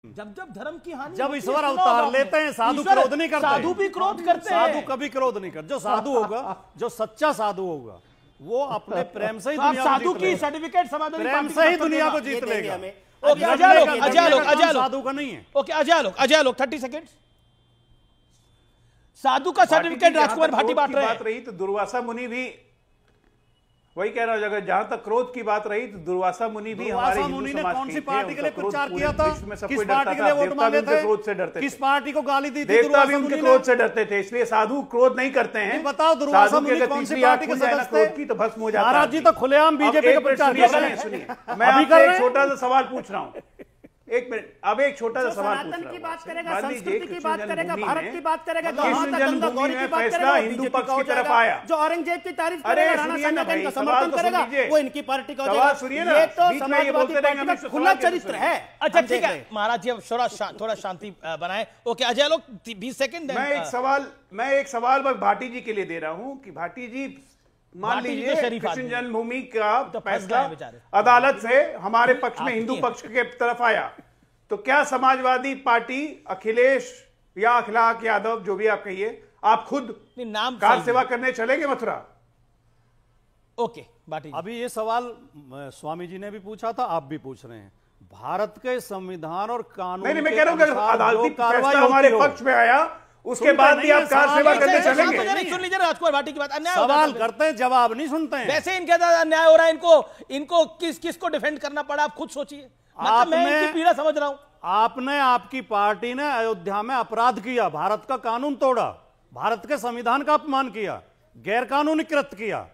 जब जब धर्म की हानि, जब ईश्वर अवतार लेते हैं साधु क्रोध नहीं करते, साधु भी क्रोध करते हैं, साधु कभी क्रोध नहीं करते। जो साधु होगा, जो सच्चा साधु होगा, वो अपने प्रेम से ही दुनिया को साधु की सर्टिफिकेट समाधान प्रेम से ही दुनिया को जीत लेगा। ओके, अजय साधु का नहीं है। ओके, अजय लोग 30 सेकेंड। साधु का सर्टिफिकेट राजकुमार भाटी बांट रहे हैं। बात रही तो दुर्वासा मुनि भी वही कह रहा हूं, अगर जहां तक क्रोध की बात रही तो दुर्वासा मुनि भी हमारे हिंदू मुनि ने समाज कौन सी पार्टी के लिए प्रचार किया था? किस पार्टी के लिए वोट मांगे थे? क्रोध से डरते थे। किस पार्टी को गाली दी थी? देवता भी उनके क्रोध से डरते थे, इसलिए साधु क्रोध नहीं करते हैं। बताओ दुर्वासा मुनि कौन सी पार्टी के सदस्य थे? क्रोध की तो भस्म हो जाता है। महाराज जी तो खुलेआम बीजेपी का प्रचार कर रहे हैं। सुनिए, मैं आपसे एक छोटा सा सवाल पूछ रहा हूं, एक मिनट। अब एक छोटा सा सवाल पूछ रहा हूं। की बात करेगा, संस्कृति की बात करेगा, भारत की बात करेगा, फैसला हिंदू पक्ष की तरफ आया। जो औरंगजेब की तारीफ करेगा, राणा संगठन का समर्थन करेगा, वो इनकी पार्टी का सवाल सुनिए ना। ये तो समाजवादी पार्टी का खुला चरित्र है। अच्छा ठीक है महाराज जी, अब थोड़ा शांति बनाए। ओके अजय लोग 20 सेकंड। मैं एक सवाल भाटी जी के लिए दे रहा हूं कि भाटी जी मान लीजिए कृष्ण जन्मभूमि का फैसला अदालत से हमारे पक्ष में, हिंदू पक्ष के तरफ आया, तो क्या समाजवादी पार्टी अखिलेश या अखिलाक यादव, जो भी आप कहिए, आप खुद नाम कार सेवा करने चलेंगे मथुरा? ओके भाटी, अभी ये सवाल स्वामी जी ने भी पूछा था, आप भी पूछ रहे हैं। भारत के संविधान और कानून, नहीं, मैं कह रहा हूं अदालती फैसला हमारे पक्ष में आया, उसके बाद भी आप कार सेवा करने चलेंगे? सुन लीजिए राजकुमार भाटी की बात। अन्याय सवाल करते हैं, जवाब नहीं सुनते हैं। वैसे इनके साथ अन्याय हो रहा है, इनको किसको डिफेंड करना पड़ा, आप खुद सोचिए। मैं इनकी पीड़ा समझ रहा हूं। आपने, आपकी पार्टी ने अयोध्या में अपराध किया, भारत का कानून तोड़ा, भारत के संविधान का अपमान किया, गैर कानूनीकृत किया।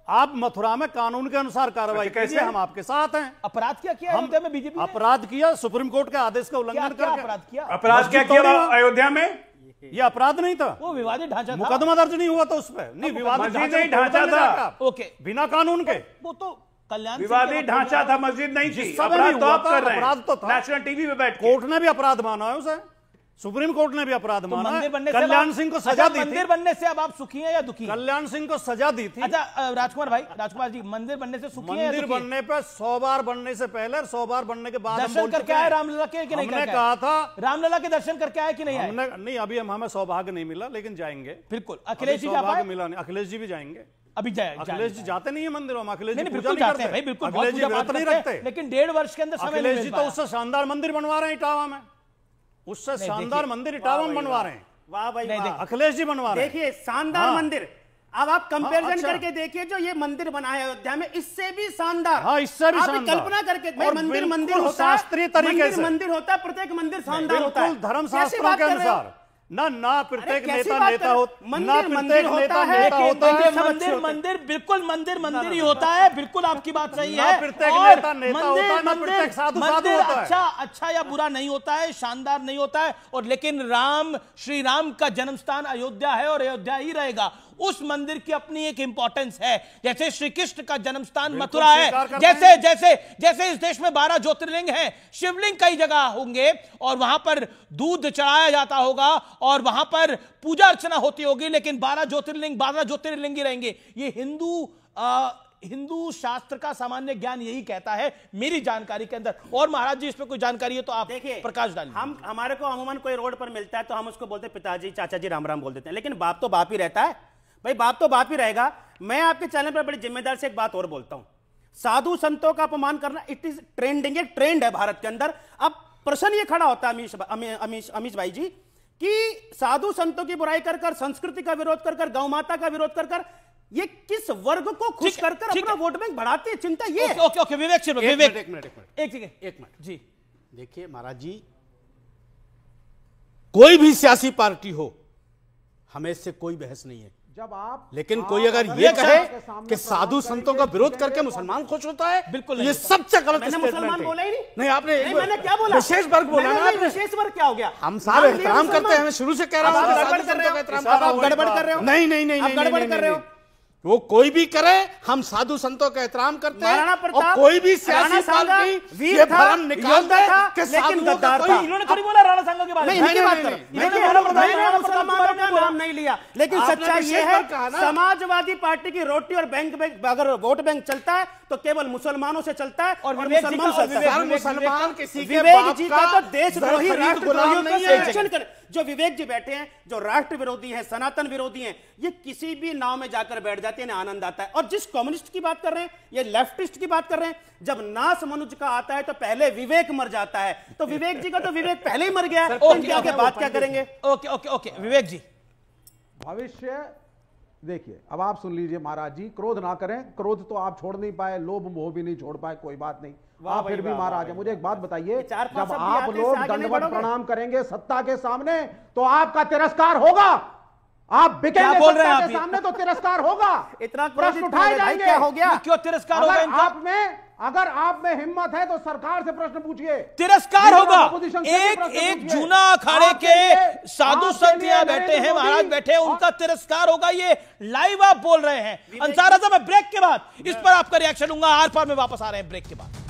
आप मथुरा में कानून के अनुसार कार्रवाई कीजिए, हम आपके साथ हैं। अपराध क्या किया अयोध्या में बीजेपी ने? अपराध किया, सुप्रीम कोर्ट के आदेश का उल्लंघन करके। अपराध क्या किया अयोध्या में? ये अपराध नहीं था, वो विवादित ढांचा था। मुकदमा दर्ज नहीं हुआ था उस पर। नहीं, विवादित ढांचा था। ओके, बिना कानून के। वो तो कल्याण विवादित ढांचा था, मस्जिद नहीं थी। अपराध तो आप कर रहे हैं। अपराध तो था, नेशनल टीवी पे बैठ कोर्ट ने भी अपराध माना है उसे, सुप्रीम कोर्ट ने भी अपराध माना है। कल्याण सिंह को सजा दी थी। मंदिर बनने से अब आप सुखी हैं या दुखी? कल्याण सिंह को सजा दी थी। अच्छा राजकुमार जी, मंदिर बनने से सुखी हैं? मंदिर बनने पे 100 बार बनने से पहले और 100 बार बनने के बाद दर्शन करके आए रामलला के कि नहीं? हमने कहा था रामलला के दर्शन करके आए कि नहीं आए? नहीं, अभी हमें सौभाग्य नहीं मिला, लेकिन जाएंगे बिल्कुल। अखिलेश जी मिला नहीं, अखिलेश जी भी जाएंगे। अभी अखिलेश जी जाते नहीं है मंदिरों में, अखिलेश जी बिल्कुल जाते हैं भाई, बिल्कुल अखिलेश जी व्रत नहीं रखते, लेकिन 1.5 वर्ष के अंदर अखिलेश जी तो उससे शानदार मंदिर बनवा रहे हैं इटावा में, उससे शानदार मंदिर इटावा में बनवा रहे हैं। वाह भाई वाह, अखिलेश जी बनवा रहे हैं। देखिए शानदार मंदिर। अब आप कंपैरिजन करके देखिए, जो ये मंदिर बना है अयोध्या में, इससे भी शानदार। हाँ, इससे भी शानदार। कल्पना करके भाई, मंदिर होता है, शास्त्रीय तरीके से मंदिर होता है, प्रत्येक मंदिर शानदार होता है धर्म शास्त्रों के अनुसार। ना प्रत्येक नेता हो, ना मंदिर होता है, मंदिर बिल्कुल मंदिर ही होता है। बिल्कुल आपकी बात सही है। प्रत्येक नेता होता है, ना प्रत्येक साधु होता है। अच्छा या बुरा नहीं होता है, शानदार नहीं होता है। और लेकिन श्री राम का जन्म स्थान अयोध्या है और अयोध्या ही रहेगा। उस मंदिर की अपनी एक इंपॉर्टेंस है, जैसे श्री कृष्ण का जन्म स्थान मथुरा है, जैसे इस देश में 12 ज्योतिर्लिंग हैं, शिवलिंग कई जगह होंगे और वहां पर दूध चढ़ाया जाता होगा और वहां पर पूजा अर्चना होती होगी, लेकिन 12 ज्योतिर्लिंग ही रहेंगे। ये हिंदू शास्त्र का सामान्य ज्ञान यही कहता है, मेरी जानकारी के अंदर। और महाराज जी, इस पर कोई जानकारी है तो आप देखिए, प्रकाश डालिए। हमारे को अमूमन कोई रोड पर मिलता है तो हम उसको बोलते हैं पिताजी, चाचा जी, राम राम बोल देते हैं, लेकिन बाप तो बाप ही रहता है भाई, बाप तो बाप ही रहेगा। मैं आपके चैनल पर बड़ी जिम्मेदार से एक बात और बोलता हूं, साधु संतों का अपमान करना इट इज ट्रेंडिंग, एक ट्रेंड है भारत के अंदर। अब प्रश्न ये खड़ा होता है अमीश भाई जी, कि साधु संतों की बुराई कर, संस्कृति का विरोध कर, गौ माता का विरोध कर, ये किस वर्ग को खुश कर अपना वोट बैंक बढ़ाते हैं? चिंता ये। ओके विवेक, एक मिनट जी। देखिए महाराज जी, कोई भी सियासी पार्टी हो, हमें इससे कोई बहस नहीं है। जब आप लेकिन कोई अगर ये कहे कि साधु संतों का विरोध करके मुसलमान खुश होता है, बिल्कुल ये सबसे गलत स्टेटमेंट है। मुसलमान बोला ही नहीं आपने मैंने क्या बोला? विशेष वर्ग बोला ना। विशेष वर्ग क्या हो गया? हम सारे एहतराम करते हैं, मैं शुरू से कह रहा हूं। गड़बड़ कर रहे हो, नहीं, गड़बड़ कर रहे हो। वो कोई भी करे, हम साधु संतों का एहतराम करते हैं। और कोई भी सियासी पार्टी ये भ्रम निकालता है कि साधु गद्दार था। इन्होंने थोड़ी बोला राणा सांगा के बारे में। मैंने मुसलमानों का नाम नहीं लिया, लेकिन सच्चाई ये है, समाजवादी पार्टी की रोटी और बैंक अगर वोट बैंक चलता है तो केवल मुसलमानों से चलता है और विवेक जी मुसलमान का- चलता है। और मुसलमान किसी के विवेक बाप जी का का तो देशद्रोही खरीद राष्ट्रद्रोहियों गुलाम का नहीं है। संरक्षण कर, जो विवेक जी बैठे हैं, जो राष्ट्र विरोधी हैं, सनातन विरोधी हैं, ये किसी भी नाव में जाकर बैठ जाते हैं, इन्हें आनंद आता है। और जिस कम्युनिस्ट की बात कर रहे हैं, ये लेफ्टिस्ट की बात कर रहे हैं, जब नाश मनुष्य का आता है तो पहले विवेक मर जाता है। तो विवेक जी का तो विवेक पहले ही मर गया है, तो इनके आगे बात क्या करेंगे? ओके ओके ओके विवेक जी, भविष्य देखिए, अब आप सुन लीजिए महाराज जी, क्रोध ना करें। क्रोध तो आप छोड़ नहीं पाए, लोभ मोह भी नहीं छोड़ पाए, कोई बात नहीं। आप फिर भी महाराज हैं। मुझे एक बात बताइए, चार पांच जब शब्द आप आते हैं, लोग इससे आगे नहीं दंडवत बढ़ोगे? प्रणाम करेंगे सत्ता के सामने तो आपका तिरस्कार होगा। आप बिकेंगे बोल रहे हैं सत्ता आप के ये? सामने तो तिरस्कार होगा। इतना प्रश्न क्रोधित उठाए हो गए, भाई, जाएंगे। क्या हो गया? क्यों तिरस्कार होगा इनका? अगर आप में हिम्मत है तो सरकार से प्रश्न पूछिए। तिरस्कार होगा। Opposition से भी एक प्रश्न एक पूछिए। जूना अखाड़े आपके के लिए- साधु आपके संत लिए यहाँ बैठे नरेंद्र हैं, महाराज मोदी बैठे हैं, उनका तिरस्कार होगा। ये लाइव आप बोल रहे हैं। अंसार आजम, मैं ब्रेक के बाद इस पर आपका रिएक्शन लूंगा। आर पार में वापस आ रहे हैं ब्रेक के बाद।